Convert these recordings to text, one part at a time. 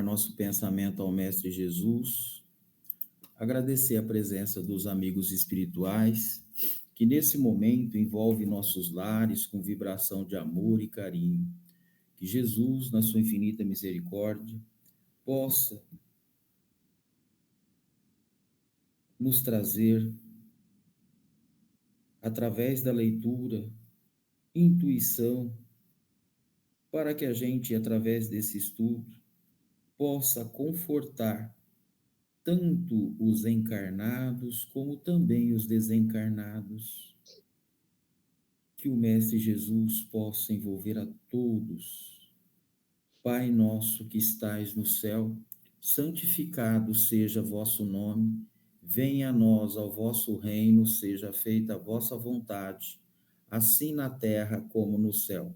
nosso pensamento ao Mestre Jesus, agradecer a presença dos amigos espirituais, que nesse momento envolve nossos lares com vibração de amor e carinho. Que Jesus, na sua infinita misericórdia, possa nos trazer, através da leitura, intuição, para que a gente, através desse estudo, possa confortar tanto os encarnados como também os desencarnados. Que o Mestre Jesus possa envolver a todos. Pai nosso que estais no céu, santificado seja vosso nome, venha a nós ao vosso reino, seja feita a vossa vontade, assim na terra como no céu.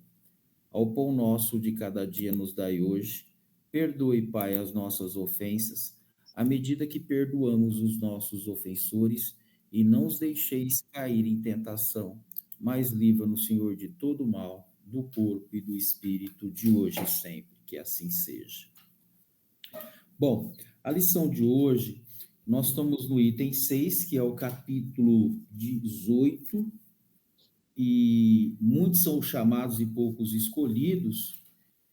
Ao pão nosso de cada dia nos dai hoje, perdoe, Pai, as nossas ofensas, à medida que perdoamos os nossos ofensores, e não os deixeis cair em tentação, mas livra-nos, Senhor, de todo mal, do corpo e do espírito, de hoje e sempre, que assim seja. Bom, a lição de hoje, nós estamos no item 6, que é o capítulo 18, e muitos são chamados e poucos escolhidos,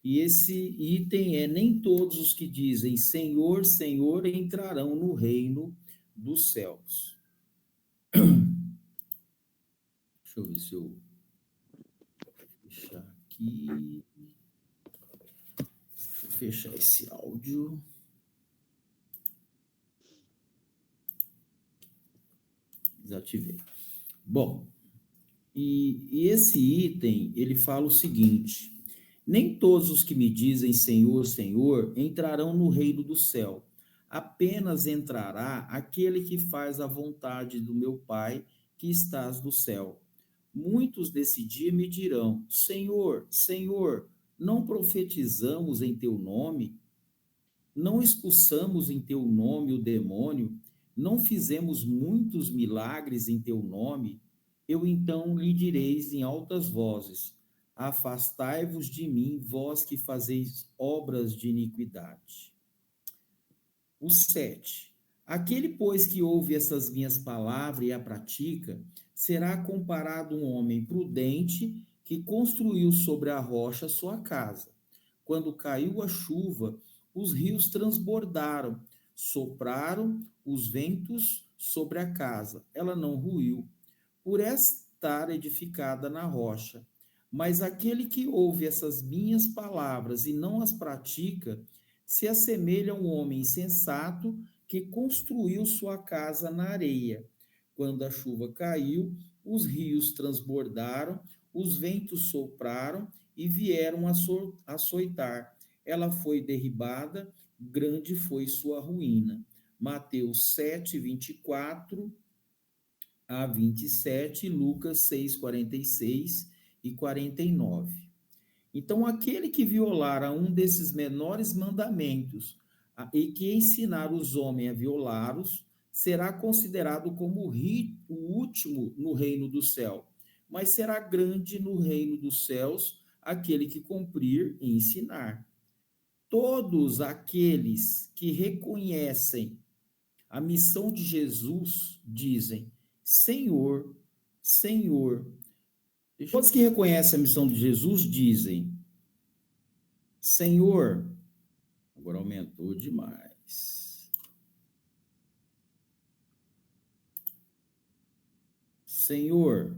e esse item é: nem todos os que dizem Senhor, Senhor entrarão no reino dos céus. Deixa eu ver se eu fechar aqui. Vou fechar esse áudio. Desativei. Bom, e esse item, ele fala o seguinte: nem todos os que me dizem Senhor, Senhor entrarão no reino do céu. Apenas entrará aquele que faz a vontade do meu Pai que estás no céu. Muitos desse dia me dirão: Senhor, Senhor, não profetizamos em teu nome? Não expulsamos em teu nome o demônio? Não fizemos muitos milagres em teu nome? Eu então lhe direis em altas vozes: afastai-vos de mim, vós que fazeis obras de iniquidade. O 7. Aquele, pois, que ouve essas minhas palavras e a pratica, será comparado a um homem prudente que construiu sobre a rocha sua casa. Quando caiu a chuva, os rios transbordaram, sopraram os ventos sobre a casa. Ela não ruiu, por estar edificada na rocha. Mas aquele que ouve essas minhas palavras e não as pratica, se assemelha a um homem insensato que construiu sua casa na areia. Quando a chuva caiu, os rios transbordaram, os ventos sopraram e vieram açoitar. Ela foi derribada, grande foi sua ruína. Mateus 7, 24 a 27, Lucas 6, 46 e 49. Então, aquele que violar a um desses menores mandamentos e que ensinar os homens a violá-los, será considerado como o último no reino do céu, mas será grande no reino dos céus aquele que cumprir e ensinar. Todos aqueles que reconhecem a missão de Jesus dizem: Senhor, Senhor. Todos que reconhecem a missão de Jesus dizem: Senhor. Agora aumentou demais. Senhor,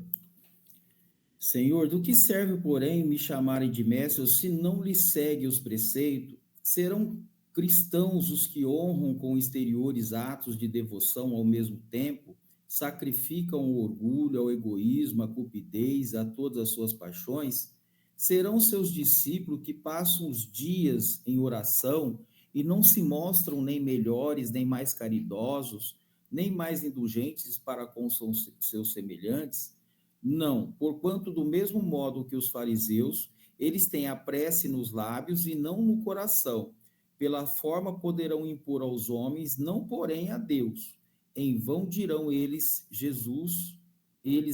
Senhor, do que serve, porém, me chamarem de mestre, se não lhe segue os preceitos? Serão cristãos os que honram com exteriores atos de devoção ao mesmo tempo, sacrificam o orgulho, ao egoísmo, à cupidez, a todas as suas paixões? Serão seus discípulos que passam os dias em oração e não se mostram nem melhores, nem mais caridosos, nem mais indulgentes para com seus semelhantes? Não, porquanto do mesmo modo que os fariseus, eles têm a prece nos lábios e não no coração. Pela forma poderão impor aos homens, não porém a Deus. Em vão dirão eles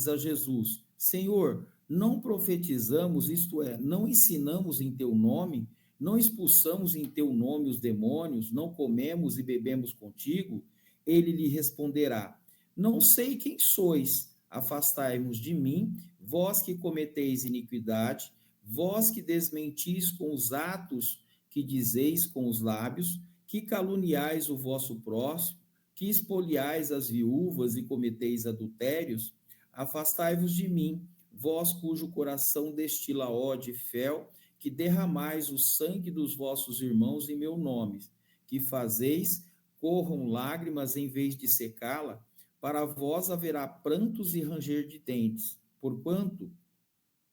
a Jesus: Senhor, não profetizamos, isto é, não ensinamos em teu nome, Não expulsamos em teu nome os demônios? Não comemos e bebemos contigo? Ele lhe responderá: Não sei quem sois. Afastai-vos de mim, vós que cometeis iniquidade, vós que desmentis com os atos, que dizeis com os lábios, que caluniais o vosso próximo, que espoliais as viúvas e cometeis adultérios. Afastai-vos de mim, vós cujo coração destila ódio e fel, que derramais o sangue dos vossos irmãos em meu nome, que fazeis corram lágrimas em vez de secá-la. Para vós haverá prantos e ranger de dentes, porquanto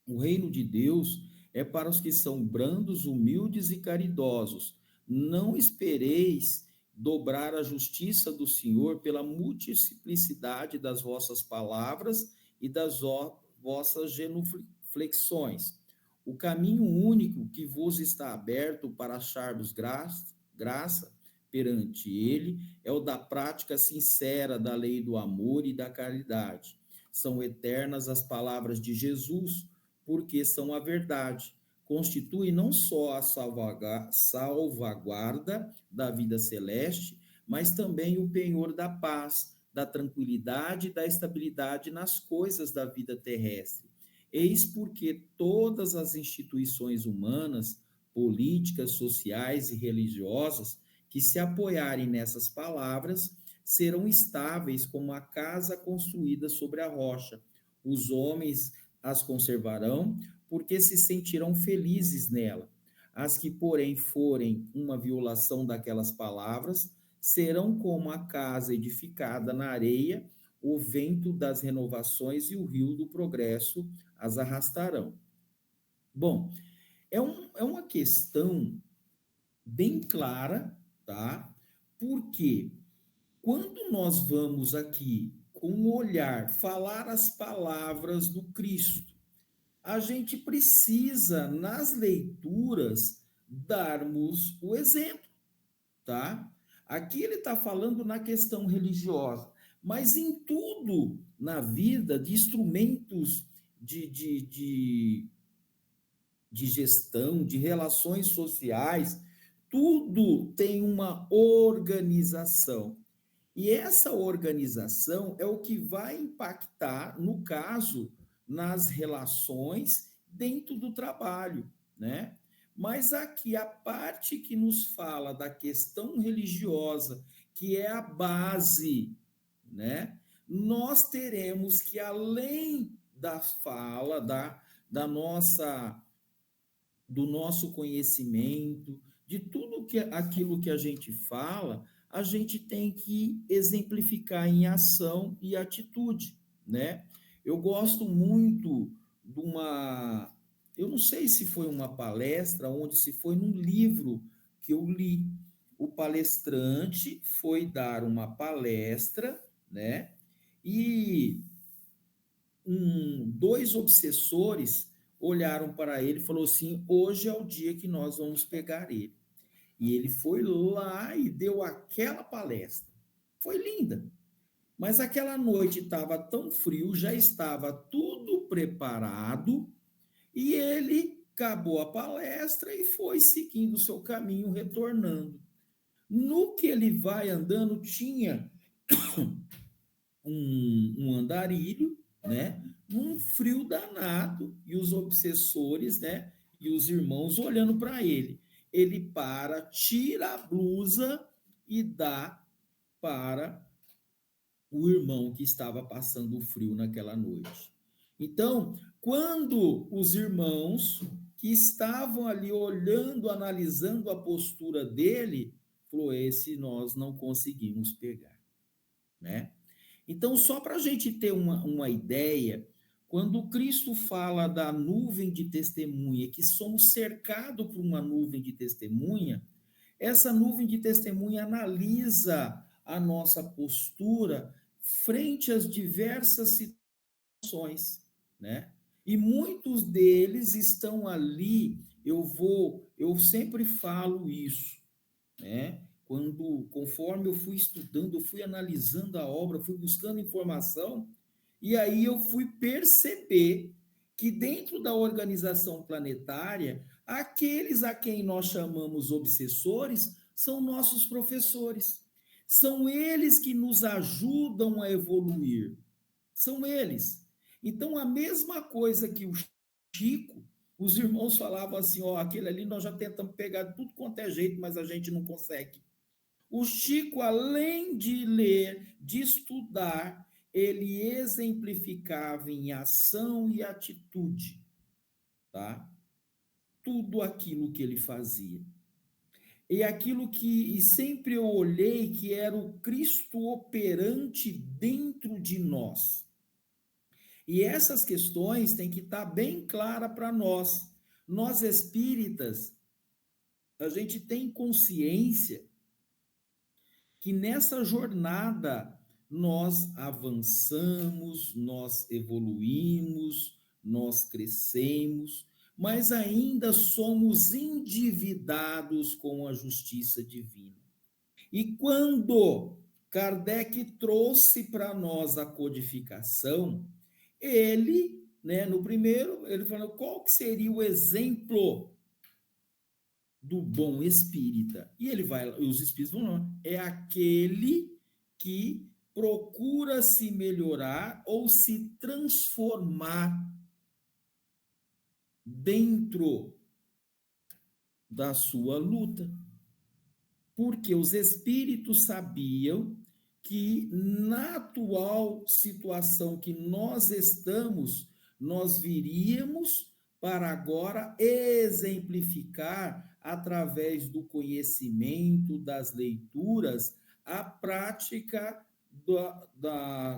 o reino de Deus é para os que são brandos, humildes e caridosos. Não espereis dobrar a justiça do Senhor pela multiplicidade das vossas palavras e das vossas genuflexões. O caminho único que vos está aberto para acharmos graça perante ele é o da prática sincera da lei do amor e da caridade. São eternas as palavras de Jesus, porque são a verdade. Constitui não só a salvaguarda da vida celeste, mas também o penhor da paz, da tranquilidade e da estabilidade nas coisas da vida terrestre. Eis porque todas as instituições humanas, políticas, sociais e religiosas que se apoiarem nessas palavras serão estáveis como a casa construída sobre a rocha. Os homens as conservarão, porque se sentirão felizes nela. As que, porém, forem uma violação daquelas palavras, serão como a casa edificada na areia, o vento das renovações e o rio do progresso as arrastarão. Bom, é uma questão bem clara, tá? Porque quando nós vamos aqui com um olhar falar as palavras do Cristo, a gente precisa, nas leituras, darmos o exemplo, tá? Aqui ele está falando na questão religiosa, mas em tudo na vida, de instrumentos de gestão, de relações sociais, tudo tem uma organização. E essa organização é o que vai impactar, no caso, nas relações dentro do trabalho, né? Mas aqui a parte que nos fala da questão religiosa, que é a base, né? Nós teremos que, além da fala, da nossa do nosso conhecimento, de tudo que aquilo que a gente fala, a gente tem que exemplificar em ação e atitude, né? Eu gosto muito de eu não sei se foi uma palestra, onde se foi num livro que eu li. O palestrante foi dar uma palestra, né? E dois obsessores olharam para ele e falou assim: hoje é o dia que nós vamos pegar ele. E ele foi lá e deu aquela palestra. Foi linda. Mas aquela noite estava tão frio, já estava tudo preparado, e ele acabou a palestra e foi seguindo o seu caminho, retornando. No que ele vai andando, tinha um andarilho, né? Um frio danado, e os obsessores, né? E os irmãos olhando para ele. Ele para, tira a blusa e dá para o irmão que estava passando frio naquela noite. Então, quando os irmãos que estavam ali olhando, analisando a postura dele, falou: esse nós não conseguimos pegar, né? Então, só para a gente ter uma ideia, quando Cristo fala da nuvem de testemunha, que somos cercados por uma nuvem de testemunha, essa nuvem de testemunha analisa a nossa postura frente às diversas situações, né? E muitos deles estão ali, eu sempre falo isso, né? Conforme eu fui estudando, eu fui analisando a obra, fui buscando informação, e aí eu fui perceber que dentro da organização planetária, aqueles a quem nós chamamos obsessores são nossos professores. São eles que nos ajudam a evoluir. São eles. Então, a mesma coisa que o Chico, os irmãos falavam assim: ó, aquele ali nós já tentamos pegar de tudo quanto é jeito, mas a gente não consegue. O Chico, além de ler, de estudar, ele exemplificava em ação e atitude, tá? Tudo aquilo que ele fazia. E aquilo que sempre eu olhei que era o Cristo operante dentro de nós. E essas questões têm que estar bem clara para nós. Nós espíritas, a gente tem consciência que nessa jornada nós avançamos, nós evoluímos, nós crescemos, mas ainda somos endividados com a justiça divina. E quando Kardec trouxe para nós a codificação, ele, né, no primeiro, ele falou qual que seria o exemplo do bom espírita. E ele vai, os espíritos vão lá, é aquele que procura se melhorar ou se transformar dentro da sua luta. Porque os espíritos sabiam que na atual situação que nós estamos, nós viríamos para agora exemplificar, através do conhecimento, das leituras, a prática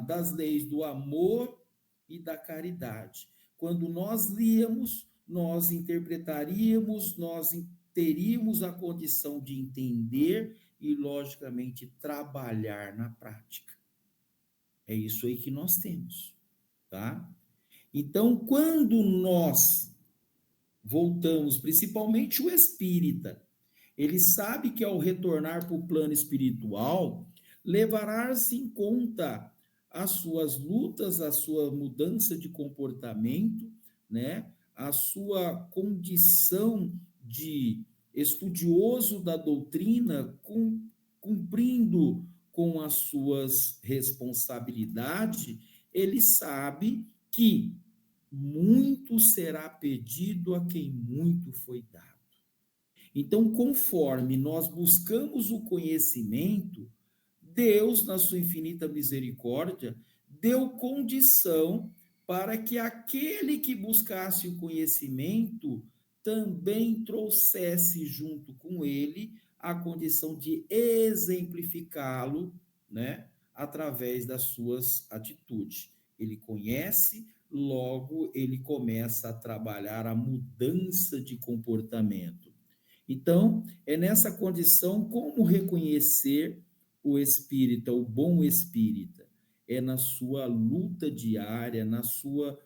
das leis do amor e da caridade. Quando nós líamos, nós interpretaríamos, nós teríamos a condição de entender e, logicamente, trabalhar na prática. É isso aí que nós temos, tá? Então, quando nós voltamos, principalmente o espírita, ele sabe que ao retornar para o plano espiritual, levará-se em conta as suas lutas, a sua mudança de comportamento, né? A sua condição de estudioso da doutrina, cumprindo com as suas responsabilidades, ele sabe que muito será pedido a quem muito foi dado. Então, conforme nós buscamos o conhecimento, Deus, na sua infinita misericórdia, deu condição para que aquele que buscasse o conhecimento também trouxesse junto com ele a condição de exemplificá-lo, né, através das suas atitudes. Ele conhece, logo ele começa a trabalhar a mudança de comportamento. Então, é nessa condição como reconhecer o espírita, o bom espírita, é na sua luta diária, na sua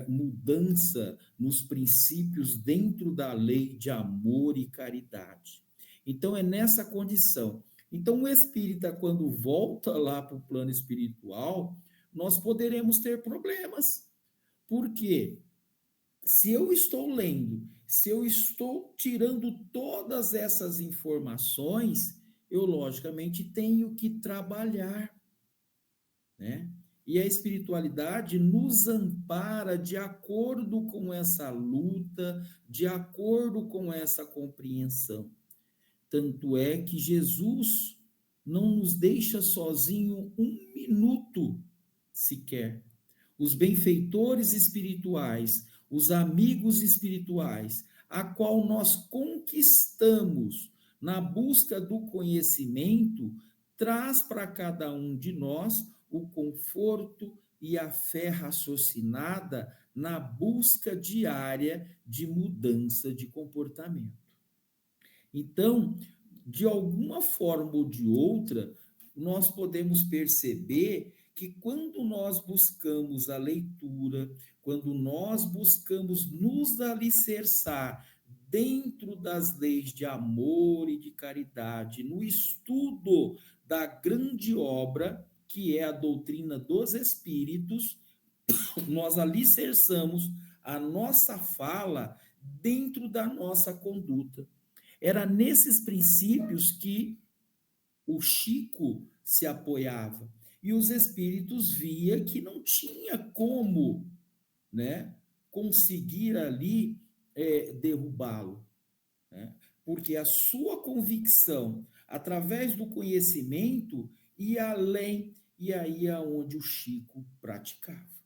mudança nos princípios dentro da lei de amor e caridade. Então, é nessa condição. Então, o espírita, quando volta lá para o plano espiritual, nós poderemos ter problemas. Por quê? Se eu estou lendo, se eu estou tirando todas essas informações, eu logicamente tenho que trabalhar, né? E a espiritualidade nos ampara de acordo com essa luta, de acordo com essa compreensão. Tanto é que Jesus não nos deixa sozinho um minuto sequer. Os benfeitores espirituais, os amigos espirituais, a qual nós conquistamos na busca do conhecimento, traz para cada um de nós o conforto e a fé raciocinada na busca diária de mudança de comportamento. Então, de alguma forma ou de outra, nós podemos perceber que quando nós buscamos a leitura, quando nós buscamos nos alicerçar dentro das leis de amor e de caridade, no estudo da grande obra, que é a doutrina dos espíritos, nós alicerçamos a nossa fala dentro da nossa conduta. Era nesses princípios que o Chico se apoiava. E os espíritos via que não tinha como, né, conseguir ali derrubá-lo, né? Porque a sua convicção, através do conhecimento, ia além, e aí é onde o Chico praticava.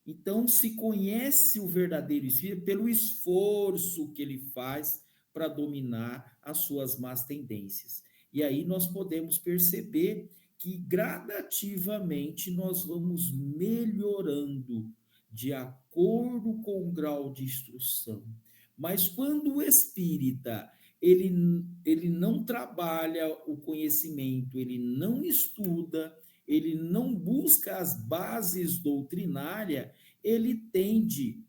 Então, se conhece o verdadeiro espírito pelo esforço que ele faz para dominar as suas más tendências. E aí nós podemos perceber que gradativamente nós vamos melhorando de acordo com o grau de instrução. Mas quando o espírita ele não trabalha o conhecimento, ele não estuda, ele não busca as bases doutrinárias, ele tende,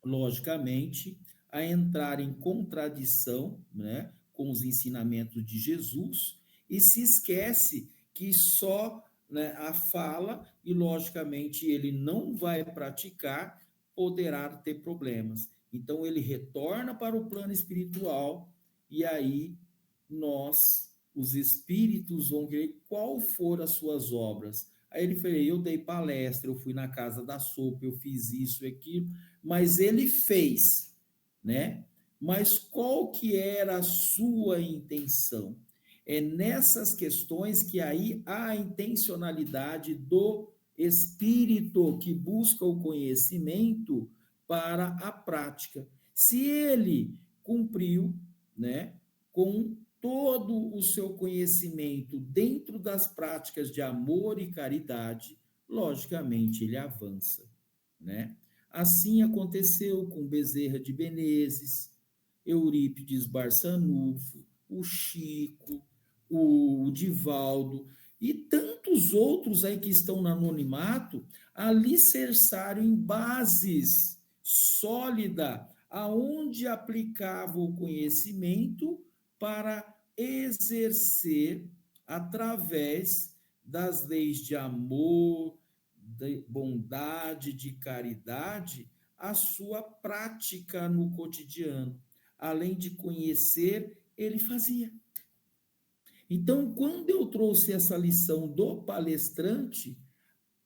logicamente, a entrar em contradição, né, com os ensinamentos de Jesus e se esquece que só, né, a fala e, logicamente, ele não vai praticar, poderá ter problemas. Então, ele retorna para o plano espiritual e aí nós, os espíritos, vão ver qual foram as suas obras. Aí ele falou, eu dei palestra, eu fui na casa da sopa, eu fiz isso e aquilo, mas ele fez, né? Mas qual que era a sua intenção? É nessas questões que aí há a intencionalidade do espírito que busca o conhecimento para a prática. Se ele cumpriu, né, com todo o seu conhecimento dentro das práticas de amor e caridade, logicamente ele avança, né? Assim aconteceu com Bezerra de Menezes, Eurípides Barçanufo, o Chico, o Divaldo e tantos outros aí que estão no anonimato, alicerçaram em bases sólida, aonde aplicava o conhecimento para exercer através das leis de amor, de bondade, de caridade, a sua prática no cotidiano. Além de conhecer, ele fazia. Então, quando eu trouxe essa lição do palestrante,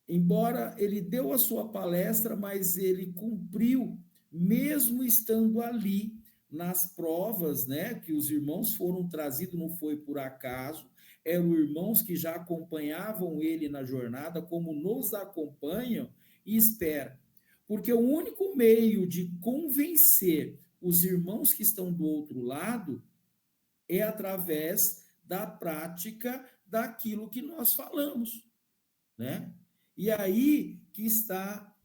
embora ele deu a sua palestra, mas ele cumpriu, mesmo estando ali nas provas, né, que os irmãos foram trazidos, não foi por acaso, eram irmãos que já acompanhavam ele na jornada, como nos acompanham e espera. Porque o único meio de convencer os irmãos que estão do outro lado é através da prática daquilo que nós falamos, né? E aí que está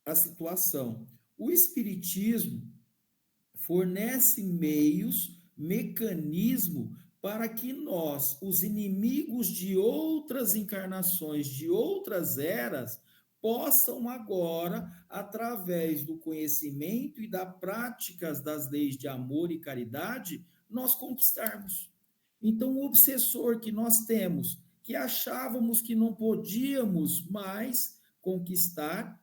a situação. O espiritismo fornece meios, mecanismo para que nós, os inimigos de outras encarnações, de outras eras, possam agora, através do conhecimento e das práticas das leis de amor e caridade, nós conquistarmos. Então, o obsessor que nós temos, que achávamos que não podíamos mais conquistar,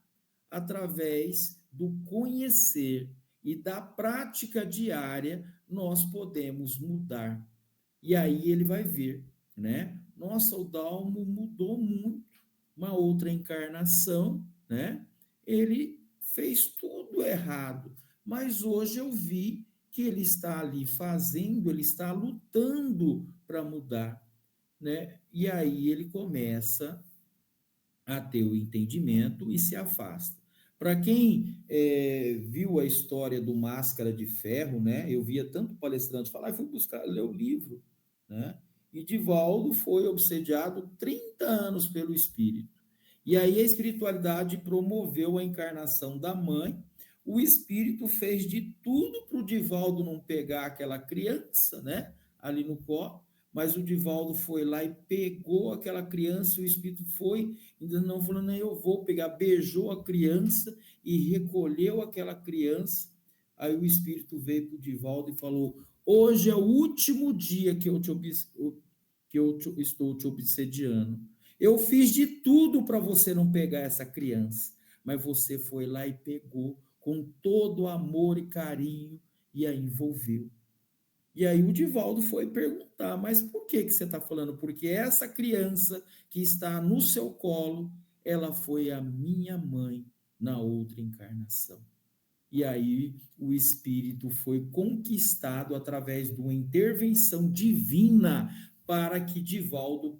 através do conhecer e da prática diária, nós podemos mudar. E aí ele vai ver, né? Nossa, o Dalmo mudou muito. Uma outra encarnação, né? Ele fez tudo errado, mas hoje eu vi que ele está ali fazendo, ele está lutando para mudar, né? E aí ele começa a ter o entendimento e se afasta. Para quem viu a história do Máscara de Ferro, né? Eu via tanto palestrante falar, fui buscar ler o livro, né? E Divaldo foi obsediado 30 anos pelo espírito. E aí a espiritualidade promoveu a encarnação da mãe. O espírito fez de tudo para o Divaldo não pegar aquela criança, né? Ali no colo, mas o Divaldo foi lá e pegou aquela criança, e o espírito foi, ainda não falando, eu vou pegar, beijou a criança e recolheu aquela criança. Aí o espírito veio para o Divaldo e falou: hoje é o último dia que eu estou te obsediando. Eu fiz de tudo para você não pegar essa criança, mas você foi lá e pegou com todo amor e carinho e a envolveu. E aí o Divaldo foi perguntar, mas por que você está falando? Porque essa criança que está no seu colo, ela foi a minha mãe na outra encarnação. E aí o espírito foi conquistado através de uma intervenção divina para que Divaldo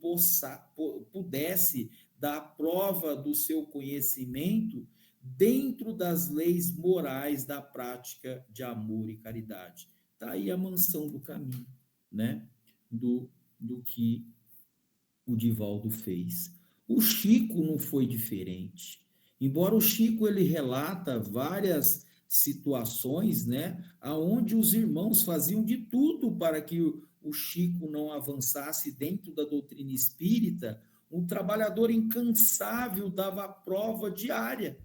pudesse dar prova do seu conhecimento dentro das leis morais da prática de amor e caridade. Está aí a mansão do caminho, né? Do que o Divaldo fez. O Chico não foi diferente. Embora o Chico ele relata várias situações, né, aonde os irmãos faziam de tudo para que o Chico não avançasse dentro da doutrina espírita, um trabalhador incansável dava prova diária,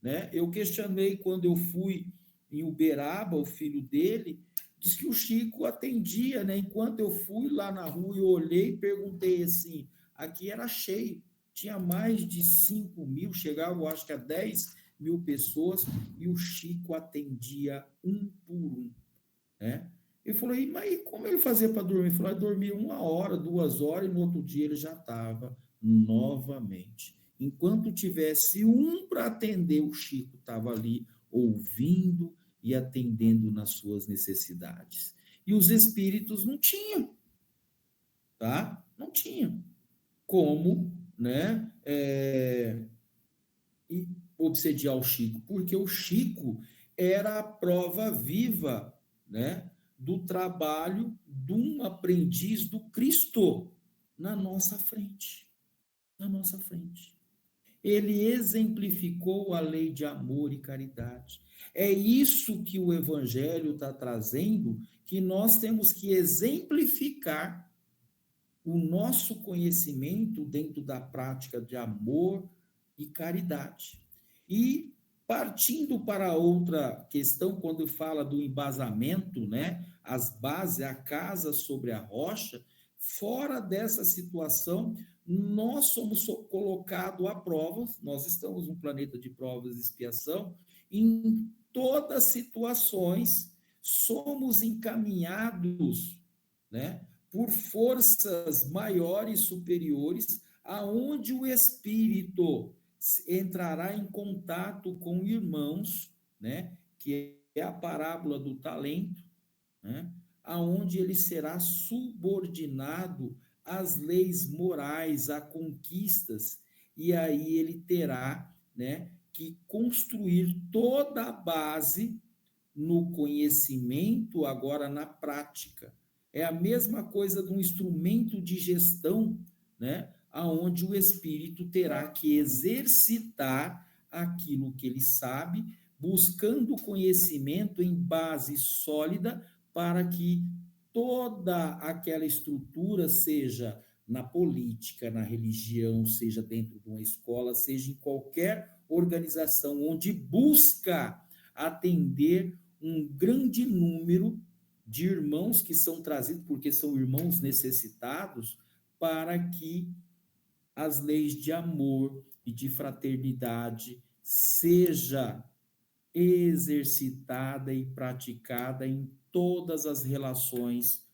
né? Eu questionei quando eu fui em Uberaba, o filho dele, diz que o Chico atendia, né? Enquanto eu fui lá na rua, eu olhei e perguntei assim, aqui era cheio, tinha mais de 5.000, chegava, eu acho que a 10.000 pessoas, e o Chico atendia um por um, né? Eu falei, mas como ele fazia para dormir? Ele falou, dormia 1 hora, 2 horas, e no outro dia ele já estava novamente. Enquanto tivesse um para atender, o Chico estava ali ouvindo e atendendo nas suas necessidades. E os espíritos não tinham, tá? Não tinham como, né, e obsediar o Chico, porque o Chico era a prova viva, né, do trabalho de um aprendiz do Cristo na nossa frente, na nossa frente. Ele exemplificou a lei de amor e caridade. É isso que o Evangelho está trazendo, que nós temos que exemplificar o nosso conhecimento dentro da prática de amor e caridade. E partindo para outra questão, quando fala do embasamento, né, as bases, a casa sobre a rocha, fora dessa situação, nós somos colocados à prova, nós estamos num planeta de provas e expiação, em todas as situações, somos encaminhados, né, por forças maiores, superiores, aonde o espírito entrará em contato com irmãos, né, que é a parábola do talento, né, aonde ele será subordinado às leis morais, a conquistas, e aí ele terá, né, que construir toda a base no conhecimento, agora na prática. É a mesma coisa de um instrumento de gestão, né? Aonde o espírito terá que exercitar aquilo que ele sabe, buscando conhecimento em base sólida para que toda aquela estrutura, seja na política, na religião, seja dentro de uma escola, seja em qualquer organização onde busca atender um grande número de irmãos que são trazidos, porque são irmãos necessitados, para que as leis de amor e de fraternidade seja exercitada e praticada em todas as relações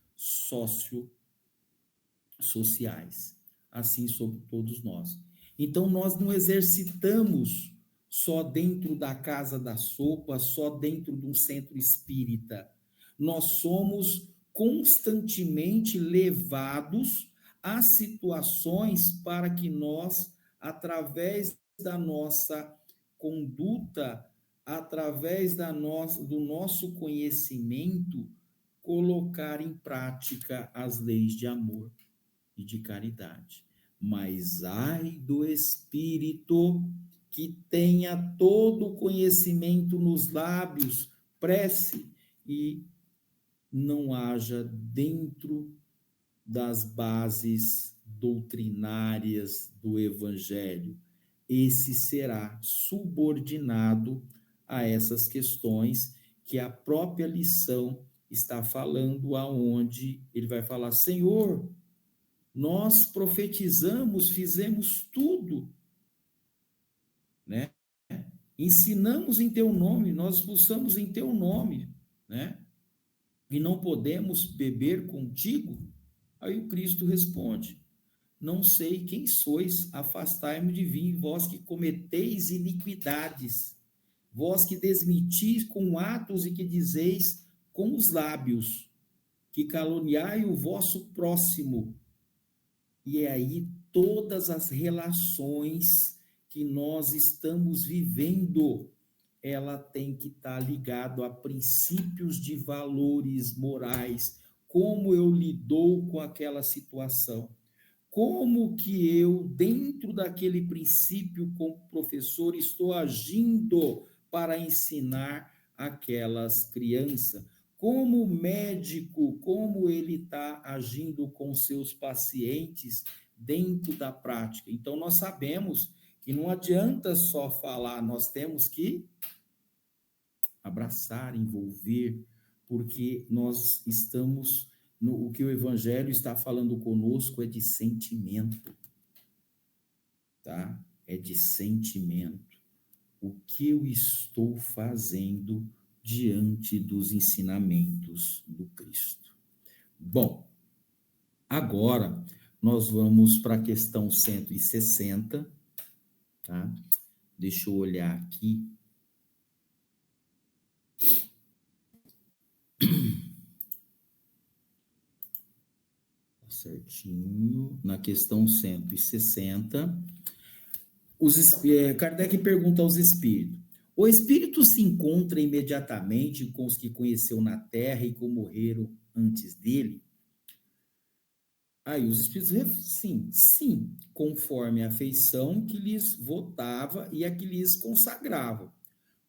sociais, assim sobre todos nós. Então, nós não exercitamos só dentro da casa da sopa, só dentro de um centro espírita. Nós somos constantemente levados a situações para que nós, através da nossa conduta, através do nosso conhecimento, colocar em prática as leis de amor e de caridade. Mas ai do espírito que tenha todo o conhecimento nos lábios, prece, e não haja dentro das bases doutrinárias do evangelho. Esse será subordinado a essas questões que a própria lição está falando, aonde ele vai falar: Senhor, nós profetizamos, fizemos tudo, né? Ensinamos em teu nome, nós expulsamos em teu nome, né? E não podemos beber contigo? Aí o Cristo responde: não sei quem sois, afastai-me de mim, vós que cometeis iniquidades, vós que desmentis com atos e que dizeis com os lábios, que caluniai o vosso próximo. E é aí todas as relações que nós estamos vivendo, ela tem que estar ligado a princípios de valores morais, como eu lidou com aquela situação. Como que eu, dentro daquele princípio, como professor, estou agindo para ensinar aquelas crianças? Como médico, como ele está agindo com seus pacientes dentro da prática? Então, nós sabemos que não adianta só falar, nós temos que abraçar, envolver, porque nós estamos, o que o Evangelho está falando conosco é de sentimento, tá? É de sentimento. O que eu estou fazendo diante dos ensinamentos do Cristo? Bom, agora nós vamos para a questão 160, tá? Deixa eu olhar aqui. Certinho. Na questão 160. Kardec pergunta aos espíritos: o espírito se encontra imediatamente com os que conheceu na terra e que morreram antes dele? Aí os espíritos, sim, conforme a afeição que lhes votava e a que lhes consagrava.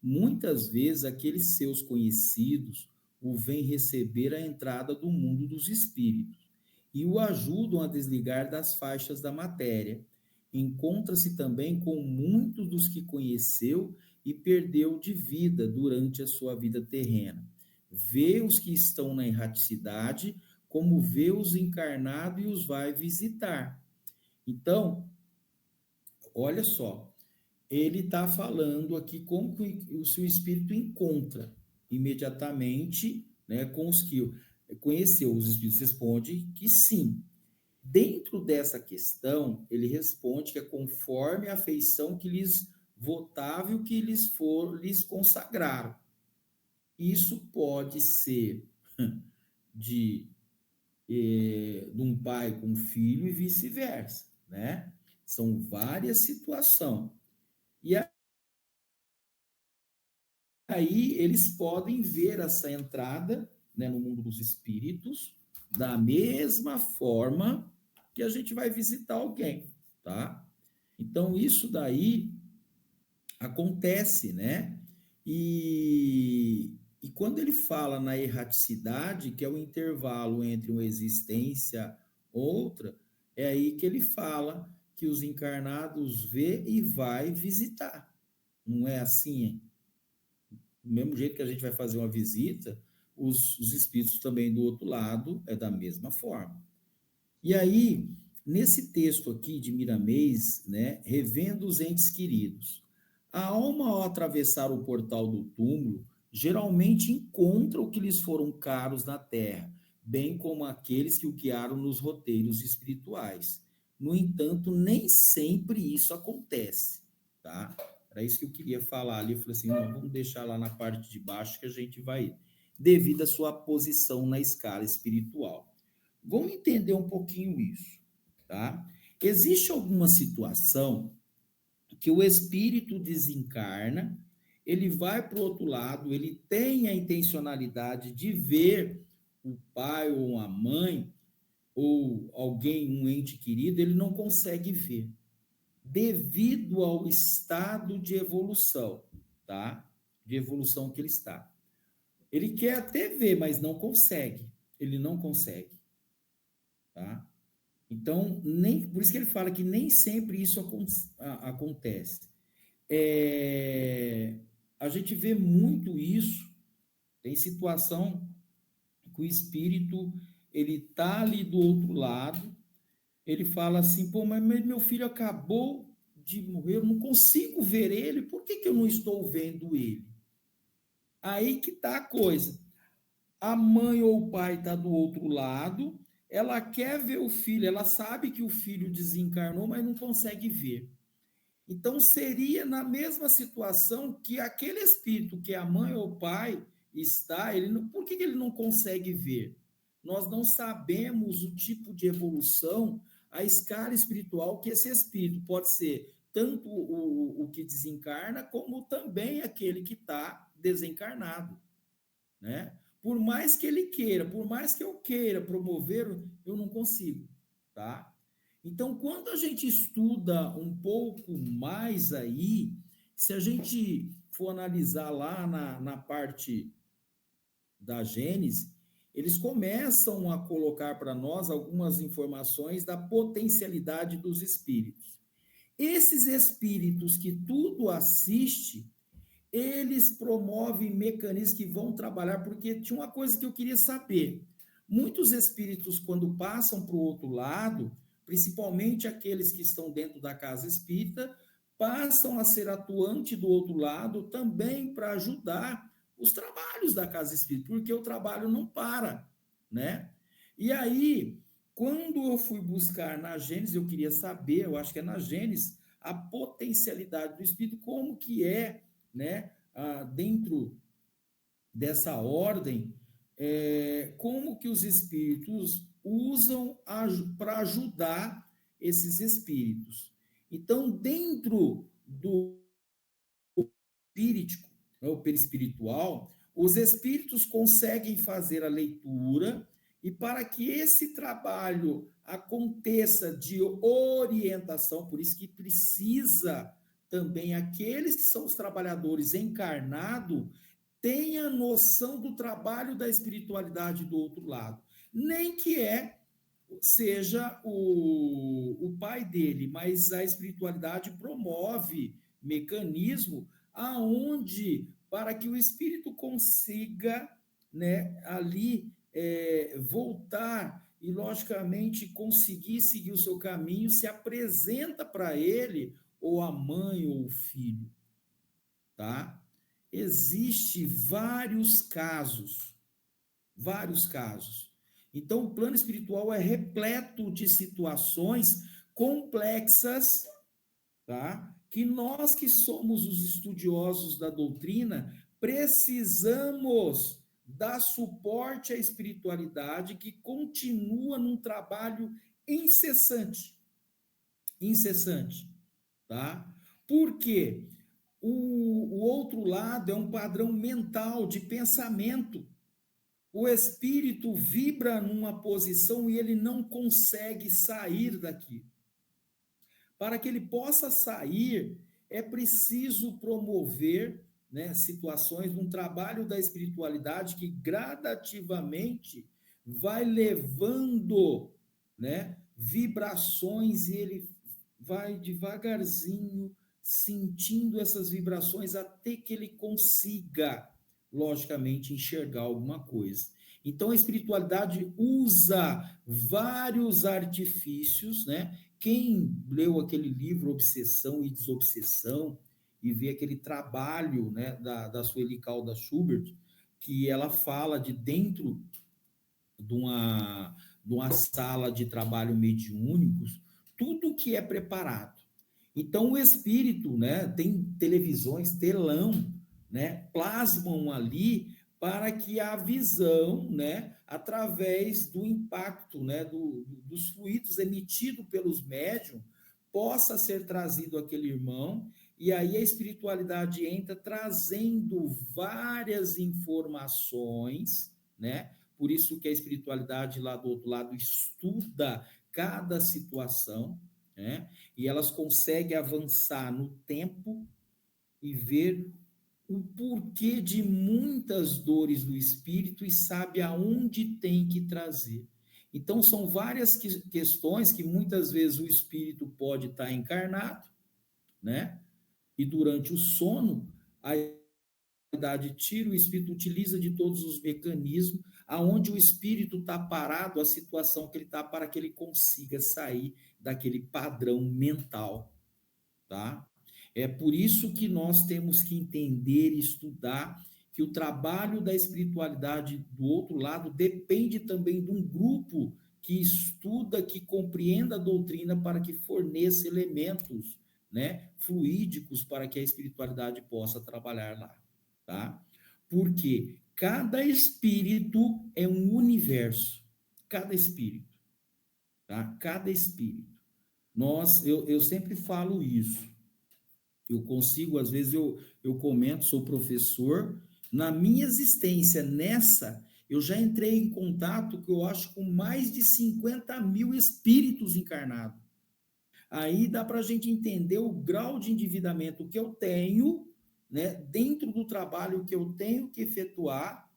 Muitas vezes aqueles seus conhecidos o vêm receber à entrada do mundo dos espíritos e o ajudam a desligar das faixas da matéria. Encontra-se também com muitos dos que conheceu e perdeu de vida durante a sua vida terrena. Vê os que estão na erraticidade, como vê os encarnados e os vai visitar. Então, olha só, ele está falando aqui como que o seu espírito encontra imediatamente, né, com os que conheceu. Os espíritos respondem que sim. Dentro dessa questão, ele responde que é conforme a afeição que lhes votava e o que lhes consagraram. Isso pode ser de, de um pai com filho e vice-versa, né? São várias situações. E aí eles podem ver essa entrada, né, no mundo dos espíritos da mesma forma que a gente vai visitar alguém, tá? Então isso daí acontece, né? E quando ele fala na erraticidade, que é o intervalo entre uma existência e outra, é aí que ele fala que os encarnados vê e vai visitar. Não é assim? Do mesmo jeito que a gente vai fazer uma visita, os espíritos também do outro lado é da mesma forma. E aí, nesse texto aqui de Miramês, né, revendo os entes queridos, a alma, ao atravessar o portal do túmulo, geralmente encontra o que lhes foram caros na terra, bem como aqueles que o guiaram nos roteiros espirituais. No entanto, nem sempre isso acontece, tá? Era isso que eu queria falar ali. Eu falei assim: não, vamos deixar lá na parte de baixo que a gente vai, devido à sua posição na escala espiritual. Vamos entender um pouquinho isso, tá? Existe alguma situação que o espírito desencarna, ele vai para o outro lado, ele tem a intencionalidade de ver o pai ou a mãe, ou alguém, um ente querido, ele não consegue ver, devido ao estado de evolução, tá? De evolução que ele está. Ele quer até ver, mas não consegue. Ele não consegue, tá? Então, por isso que ele fala que nem sempre isso acontece. A gente vê muito isso, tem situação que o espírito, ele tá ali do outro lado, ele fala assim: pô, mas meu filho acabou de morrer, eu não consigo ver ele, por que eu não estou vendo ele? Aí que está a coisa. A mãe ou o pai está do outro lado, ela quer ver o filho, ela sabe que o filho desencarnou, mas não consegue ver. Então, seria na mesma situação que aquele espírito que a mãe ou o pai está, por que ele não consegue ver? Nós não sabemos o tipo de evolução, a escala espiritual que esse espírito pode ser tanto o que desencarna, como também aquele que está desencarnado, né? Por mais que ele queira, por mais que eu queira promover, eu não consigo, tá? Então, quando a gente estuda um pouco mais aí, se a gente for analisar lá na parte da Gênese, eles começam a colocar para nós algumas informações da potencialidade dos espíritos. Esses espíritos que tudo assiste, eles promovem mecanismos que vão trabalhar, porque tinha uma coisa que eu queria saber. Muitos espíritos, quando passam para o outro lado, principalmente aqueles que estão dentro da casa espírita, passam a ser atuante do outro lado também para ajudar os trabalhos da casa espírita, porque o trabalho não para, né? E aí, quando eu fui buscar na Gênesis, eu queria saber, eu acho que é na Gênesis, a potencialidade do espírito, como que é, né, dentro dessa ordem, como que os espíritos usam para ajudar esses espíritos. Então, dentro do espíritico, né, o perispiritual, os espíritos conseguem fazer a leitura, e para que esse trabalho aconteça de orientação, por isso que precisa também aqueles que são os trabalhadores encarnados tenha noção do trabalho da espiritualidade do outro lado. Nem que seja o pai dele, mas a espiritualidade promove mecanismo aonde para que o espírito consiga, né, ali voltar e logicamente conseguir seguir o seu caminho, se apresenta para ele ou a mãe ou o filho, tá? Existe vários casos, vários casos. Então, o plano espiritual é repleto de situações complexas, tá? Que nós que somos os estudiosos da doutrina precisamos dar suporte à espiritualidade que continua num trabalho incessante, incessante, tá? Por quê? O outro lado é um padrão mental de pensamento. O espírito vibra numa posição e ele não consegue sair daqui. Para que ele possa sair, é preciso promover, né, situações, um trabalho da espiritualidade que gradativamente vai levando, né, vibrações, e ele vai devagarzinho sentindo essas vibrações até que ele consiga, logicamente, enxergar alguma coisa. Então, a espiritualidade usa vários artifícios, né? Quem leu aquele livro Obsessão e Desobsessão e vê aquele trabalho, né, da Sueli Calda Schubert, que ela fala de dentro de uma sala de trabalho mediúnicos, tudo que é preparado. Então, o espírito, né, tem televisões, telão, né, plasmam ali para que a visão, né, através do impacto, né, dos fluidos emitidos pelos médiums, possa ser trazido àquele irmão, e aí a espiritualidade entra trazendo várias informações, né? Por isso que a espiritualidade lá do outro lado estuda cada situação, né? E elas conseguem avançar no tempo e ver o porquê de muitas dores do espírito e sabe aonde tem que trazer. Então, são várias questões que muitas vezes o espírito pode estar encarnado, né? E durante o sono, a tira, o espírito utiliza de todos os mecanismos, aonde o espírito está parado, a situação que ele está, para que ele consiga sair daquele padrão mental. tá? É por isso que nós temos que entender e estudar que o trabalho da espiritualidade do outro lado depende também de um grupo que estuda, que compreenda a doutrina para que forneça elementos, né, fluídicos para que a espiritualidade possa trabalhar lá, tá? Porque cada espírito é um universo, cada espírito, tá? Cada espírito. Eu sempre falo isso. Eu consigo, às vezes eu comento, sou professor, na minha existência, eu já entrei em contato, que eu acho, com mais de 50 mil espíritos encarnados. Aí dá para a gente entender o grau de endividamento que eu tenho, né, dentro do trabalho que eu tenho que efetuar,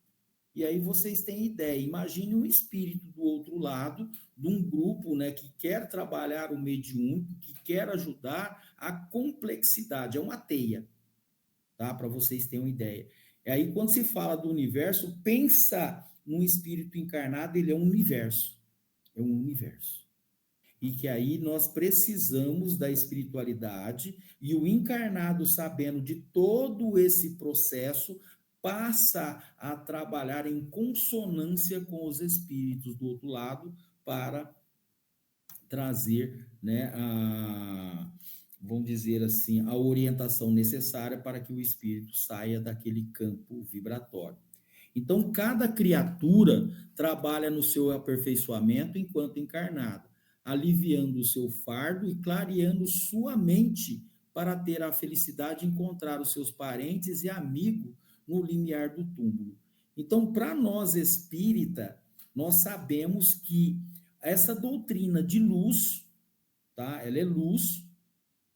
e aí vocês têm ideia. Imagine um espírito do outro lado, de um grupo, né, que quer trabalhar o mediúnico, que quer ajudar a complexidade, é uma teia, tá? Para vocês terem uma ideia. E aí, quando se fala do universo, pensa num espírito encarnado, ele é um universo. É um universo. E que aí nós precisamos da espiritualidade, e o encarnado, sabendo de todo esse processo, passa a trabalhar em consonância com os espíritos do outro lado para trazer, né, vamos dizer assim, a orientação necessária para que o espírito saia daquele campo vibratório. Então, cada criatura trabalha no seu aperfeiçoamento enquanto encarnada, aliviando o seu fardo e clareando sua mente para ter a felicidade de encontrar os seus parentes e amigos no limiar do túmulo. Então, para nós espírita, nós sabemos que essa doutrina de luz, tá? Ela é luz,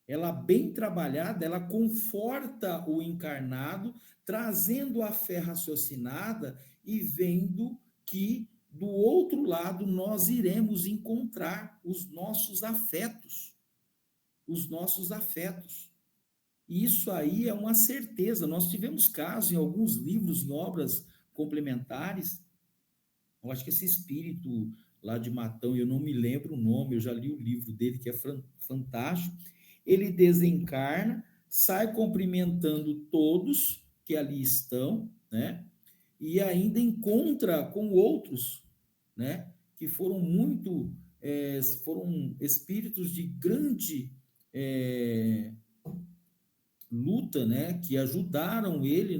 ela bem trabalhada, ela conforta o encarnado, trazendo a fé raciocinada e vendo que do outro lado nós iremos encontrar os nossos afetos, os nossos afetos. Isso aí é uma certeza. Nós tivemos casos em alguns livros, em obras complementares. Eu acho que esse espírito lá de Matão, eu não me lembro o nome, eu já li o livro dele, que é fantástico. Ele desencarna, sai cumprimentando todos que ali estão, né? E ainda encontra com outros, né? Que foram foram espíritos de grande é, luta, né, que ajudaram ele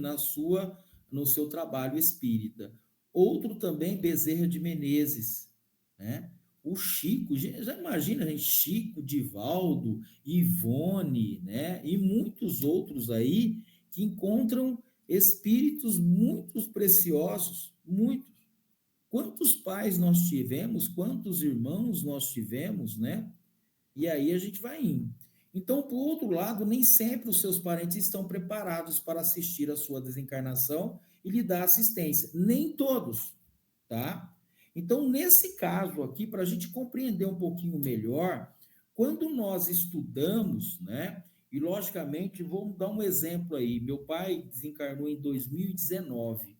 no seu trabalho espírita. Outro também, Bezerra de Menezes, né? O Chico, já imagina, gente, Chico, Divaldo, Ivone, né? E muitos outros aí que encontram espíritos muito preciosos, muitos. Quantos pais nós tivemos, quantos irmãos nós tivemos, né? E aí a gente vai indo. Então, por outro lado, nem sempre os seus parentes estão preparados para assistir a sua desencarnação e lhe dar assistência. Nem todos, tá? Então, nesse caso aqui, para a gente compreender um pouquinho melhor, quando nós estudamos, né? E logicamente, vamos dar um exemplo aí. Meu pai desencarnou em 2019.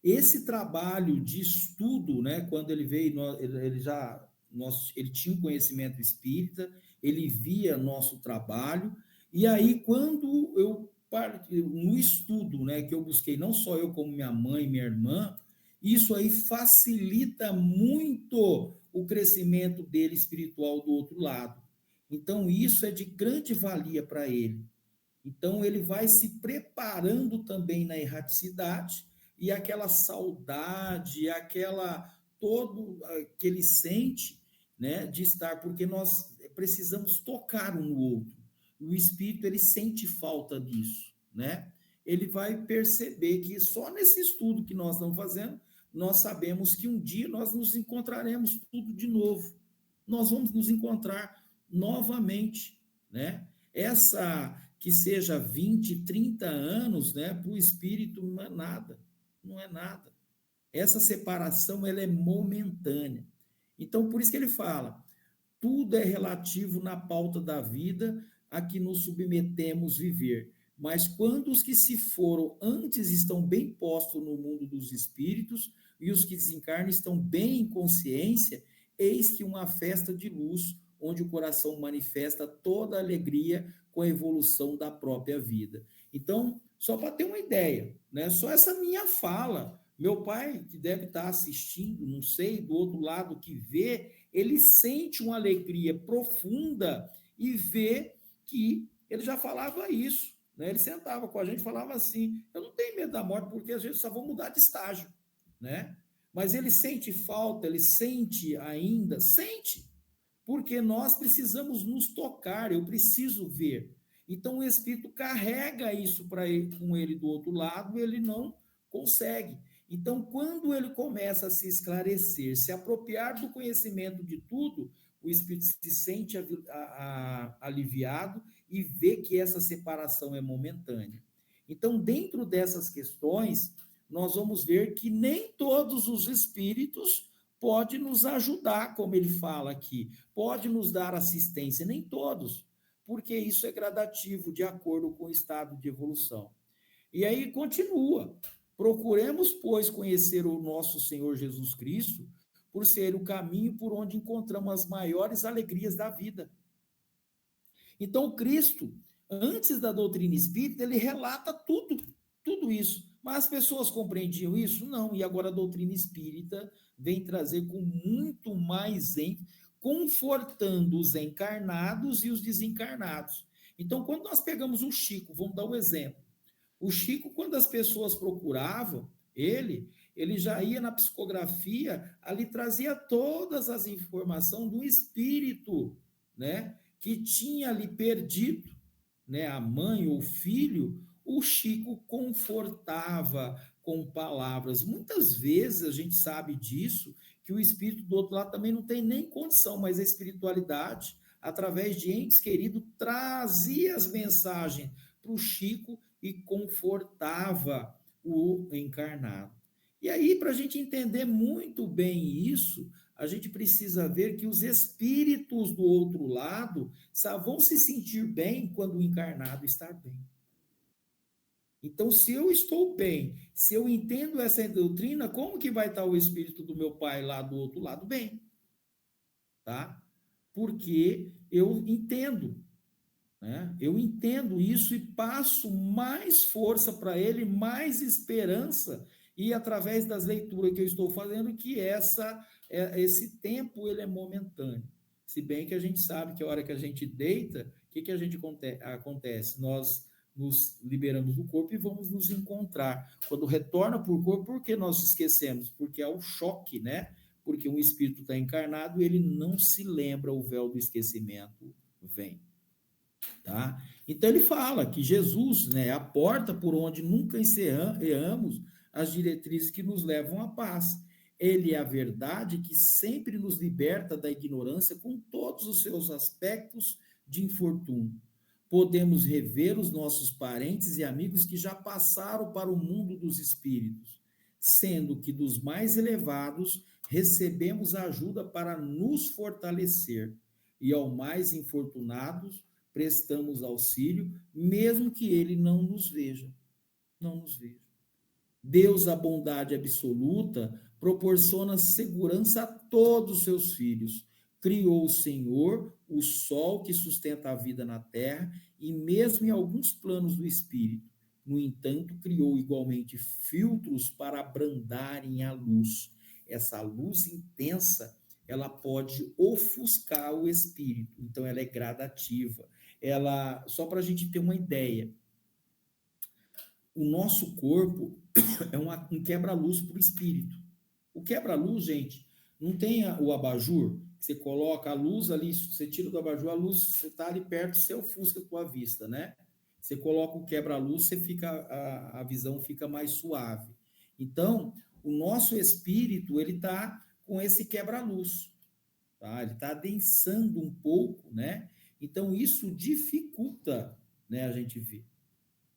Esse trabalho de estudo, né, quando ele veio, ele tinha um conhecimento espírita, ele via nosso trabalho, e aí quando no estudo, né, que eu busquei, não só eu como minha mãe, minha irmã, isso aí facilita muito o crescimento dele espiritual do outro lado. Então isso é de grande valia para ele. Então, ele vai se preparando também na erraticidade, e aquela saudade, todo que ele sente, né, de estar, porque nós precisamos tocar um no outro. O espírito, ele sente falta disso, né? Ele vai perceber que só nesse estudo que nós estamos fazendo, nós sabemos que um dia nós nos encontraremos tudo de novo. Nós vamos nos encontrar novamente, né? Essa que seja 20, 30 anos, né, para o espírito não é nada, não é nada. Essa separação, ela é momentânea. Então, por isso que ele fala, tudo é relativo na pauta da vida a que nos submetemos viver. Mas quando os que se foram antes estão bem postos no mundo dos espíritos e os que desencarnam estão bem em consciência, eis que uma festa de luz onde o coração manifesta toda a alegria com a evolução da própria vida. Então, só para ter uma ideia, né? Só essa minha fala, meu pai, que deve estar assistindo, não sei, do outro lado que vê, ele sente uma alegria profunda e vê que ele já falava isso, né? Ele sentava com a gente e falava assim: eu não tenho medo da morte, porque a gente só vou mudar de estágio, né? Mas ele sente falta, ele sente ainda, sente, porque nós precisamos nos tocar, eu preciso ver. Então o Espírito carrega isso para ele, com ele do outro lado, ele não consegue. Então, quando ele começa a se esclarecer, se apropriar do conhecimento de tudo, o Espírito se sente aliviado e vê que essa separação é momentânea. Então, dentro dessas questões, nós vamos ver que nem todos os espíritos podem nos ajudar, como ele fala aqui, pode nos dar assistência, nem todos, porque isso é gradativo, de acordo com o estado de evolução. E aí continua: procuremos, pois, conhecer o nosso Senhor Jesus Cristo, por ser o caminho por onde encontramos as maiores alegrias da vida. Então, Cristo, antes da doutrina espírita, ele relata tudo isso. Mas as pessoas compreendiam isso? Não. E agora a doutrina espírita vem trazer com muito mais ênfase, confortando os encarnados e os desencarnados. Então, quando nós pegamos o Chico, vamos dar um exemplo. O Chico, quando as pessoas procuravam ele já ia na psicografia, ali trazia todas as informações do espírito, né, que tinha ali perdido, né, a mãe ou o filho. O Chico confortava com palavras. Muitas vezes a gente sabe disso, que o espírito do outro lado também não tem nem condição, mas a espiritualidade, através de entes queridos, trazia as mensagens para o Chico e confortava o encarnado. E aí, para a gente entender muito bem isso, a gente precisa ver que os espíritos do outro lado só vão se sentir bem quando o encarnado está bem. Então, se eu estou bem, se eu entendo essa doutrina, como que vai estar o espírito do meu pai lá do outro lado bem? Tá? Porque eu entendo, né? Eu entendo isso e passo mais força para ele, mais esperança, e através das leituras que eu estou fazendo, que esse tempo ele é momentâneo. Se bem que a gente sabe que a hora que a gente deita, o que a gente acontece? Nós nos liberamos do corpo e vamos nos encontrar. Quando retorna para o corpo, por que nós esquecemos? Porque é o choque, né? Porque um espírito está encarnado e ele não se lembra, o véu do esquecimento vem. Tá? Então ele fala que Jesus, né, é a porta por onde nunca erramos as diretrizes que nos levam à paz. Ele é a verdade que sempre nos liberta da ignorância com todos os seus aspectos de infortúnio. Podemos rever os nossos parentes e amigos que já passaram para o mundo dos espíritos, sendo que dos mais elevados recebemos ajuda para nos fortalecer, e ao mais infortunados prestamos auxílio, mesmo que ele não nos veja. Não nos veja. Deus, a bondade absoluta, proporciona segurança a todos os seus filhos. Criou o Senhor, o sol que sustenta a vida na terra, e mesmo em alguns planos do espírito. No entanto, criou igualmente filtros para abrandarem a luz. Essa luz intensa, ela pode ofuscar o espírito, então ela é gradativa. Ela, só para a gente ter uma ideia, o nosso corpo é um quebra-luz para o espírito. O quebra-luz, gente, não tem o abajur, você coloca a luz ali, você tira do abajur, a luz, você está ali perto, você ofusca a tua vista, né? Você coloca o quebra-luz, você fica, a visão fica mais suave. Então, o nosso espírito, ele está com esse quebra-luz, tá? Ele está adensando um pouco, né? Então, isso dificulta, né, a gente ver,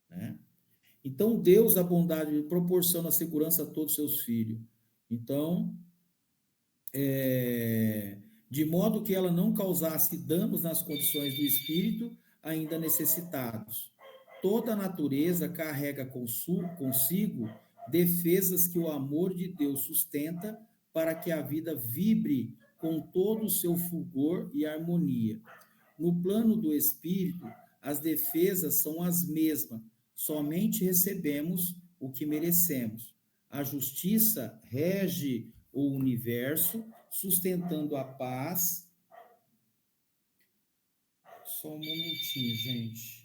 né? Então, Deus, a bondade, proporciona segurança a todos os seus filhos. Então, de modo que ela não causasse danos nas condições do espírito ainda necessitados. Toda a natureza carrega consigo defesas que o amor de Deus sustenta para que a vida vibre com todo o seu fulgor e harmonia. No plano do espírito, as defesas são as mesmas, somente recebemos o que merecemos. A justiça rege o universo, sustentando a paz. Só um momentinho, gente.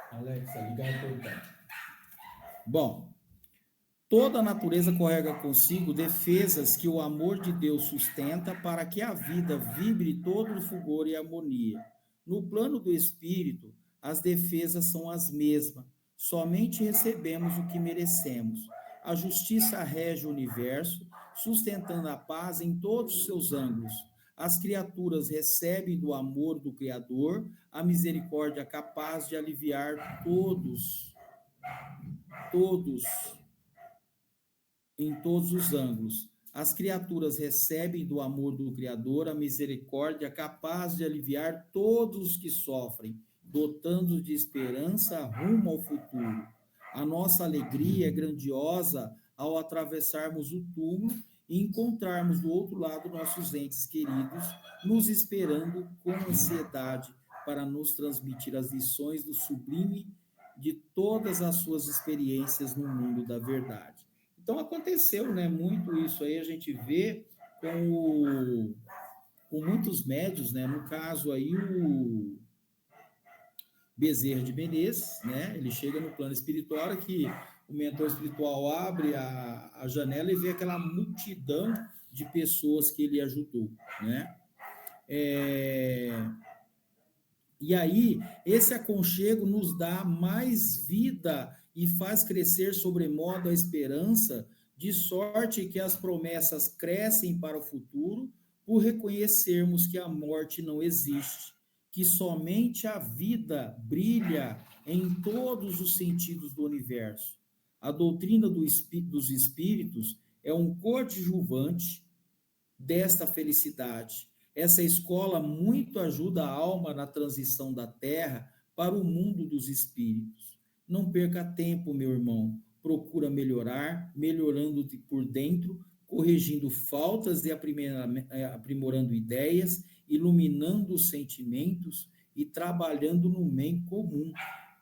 Alexa, ligar o portão. Bom, toda a natureza carrega consigo defesas que o amor de Deus sustenta para que a vida vibre todo o fulgor e harmonia. No plano do espírito, as defesas são as mesmas, somente recebemos o que merecemos. A justiça rege o universo, sustentando a paz em todos os seus ângulos. As criaturas recebem do amor do Criador a misericórdia capaz de aliviar todos em todos os ângulos. As criaturas recebem do amor do Criador a misericórdia capaz de aliviar todos os que sofrem, dotando de esperança rumo ao futuro. A nossa alegria é grandiosa ao atravessarmos o túmulo e encontrarmos do outro lado nossos entes queridos, nos esperando com ansiedade para nos transmitir as lições do sublime de todas as suas experiências no mundo da verdade. Então aconteceu, né, muito isso aí, a gente vê com muitos médios, né, no caso aí o Bezerra de Menezes, né, ele chega no plano espiritual que o mentor espiritual abre a janela e vê aquela multidão de pessoas que ele ajudou, né, e aí, esse aconchego nos dá mais vida e faz crescer sobremodo a esperança, de sorte que as promessas crescem para o futuro, por reconhecermos que a morte não existe, que somente a vida brilha em todos os sentidos do universo. A doutrina dos espíritos é um coadjuvante desta felicidade. Essa escola muito ajuda a alma na transição da terra para o mundo dos espíritos. Não perca tempo, meu irmão. Procura melhorar, melhorando por dentro, corrigindo faltas e aprimorando ideias, iluminando os sentimentos e trabalhando no bem comum.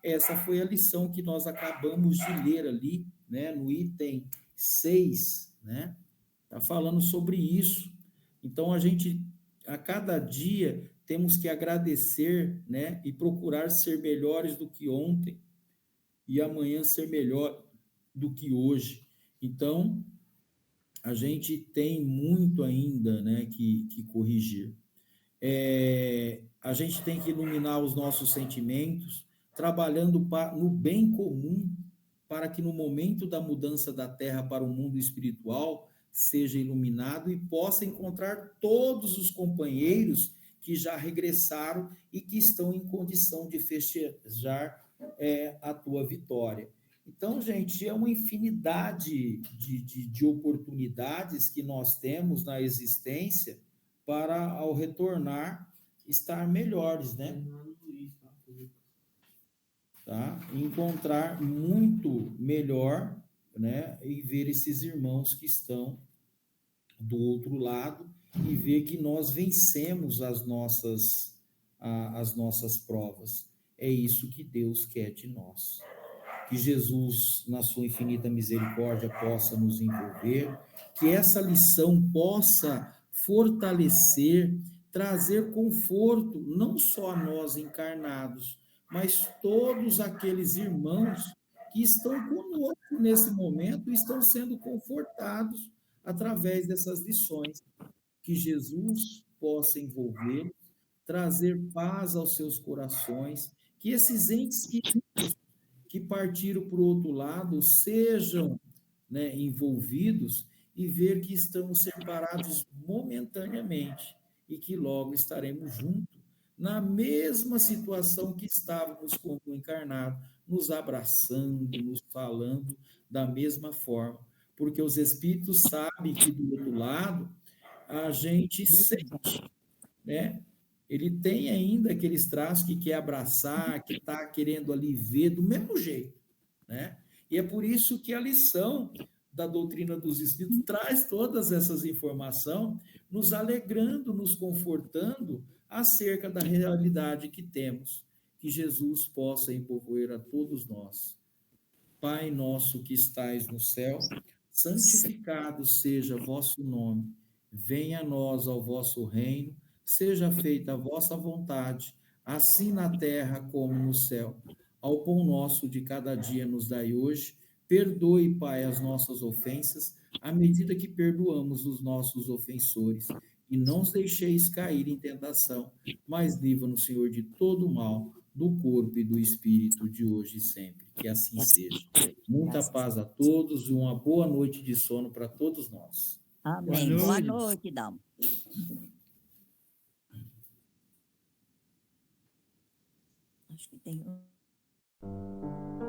Essa foi a lição que nós acabamos de ler ali, né, no item 6, né? Está falando sobre isso. Então, a gente, a cada dia, temos que agradecer, né? E procurar ser melhores do que ontem e amanhã ser melhor do que hoje. Então, a gente tem muito ainda, né, que corrigir. A gente tem que iluminar os nossos sentimentos, trabalhando no bem comum, para que no momento da mudança da Terra para o mundo espiritual seja iluminado e possa encontrar todos os companheiros que já regressaram e que estão em condição de festejar a tua vitória. Então, gente, é uma infinidade de oportunidades que nós temos na existência para, ao retornar, estar melhores, né? Tá? Encontrar muito melhor, né? E ver esses irmãos que estão do outro lado e ver que nós vencemos as nossas provas. É isso que Deus quer de nós. Que Jesus, na sua infinita misericórdia, possa nos envolver, que essa lição possa fortalecer, trazer conforto, não só a nós encarnados, mas todos aqueles irmãos que estão conosco nesse momento e estão sendo confortados através dessas lições. Que Jesus possa envolver, trazer paz aos seus corações, que esses entes que partiram para o outro lado sejam, né, envolvidos e ver que estamos separados momentaneamente e que logo estaremos juntos, na mesma situação que estávamos como encarnado, nos abraçando, nos falando da mesma forma, porque os espíritos sabem que do outro lado a gente sente, né? Ele tem ainda aqueles traços que quer abraçar, que está querendo ali ver do mesmo jeito, né? E é por isso que a lição da doutrina dos Espíritos traz todas essas informações, nos alegrando, nos confortando acerca da realidade que temos. Que Jesus possa envolver a todos nós. Pai nosso que estais no céu, santificado seja vosso nome. Venha a nós ao vosso reino, seja feita a vossa vontade, assim na terra como no céu. Ao pão nosso de cada dia nos dai hoje. Perdoe, Pai, as nossas ofensas, à medida que perdoamos os nossos ofensores. E não os deixeis cair em tentação, mas livra-nos, Senhor, de todo mal, do corpo e do espírito, de hoje e sempre. Que assim seja. Muita paz a todos e uma boa noite de sono para todos nós. Boa Amém. Boa noite. noite, Dalmo. Acho que tem um.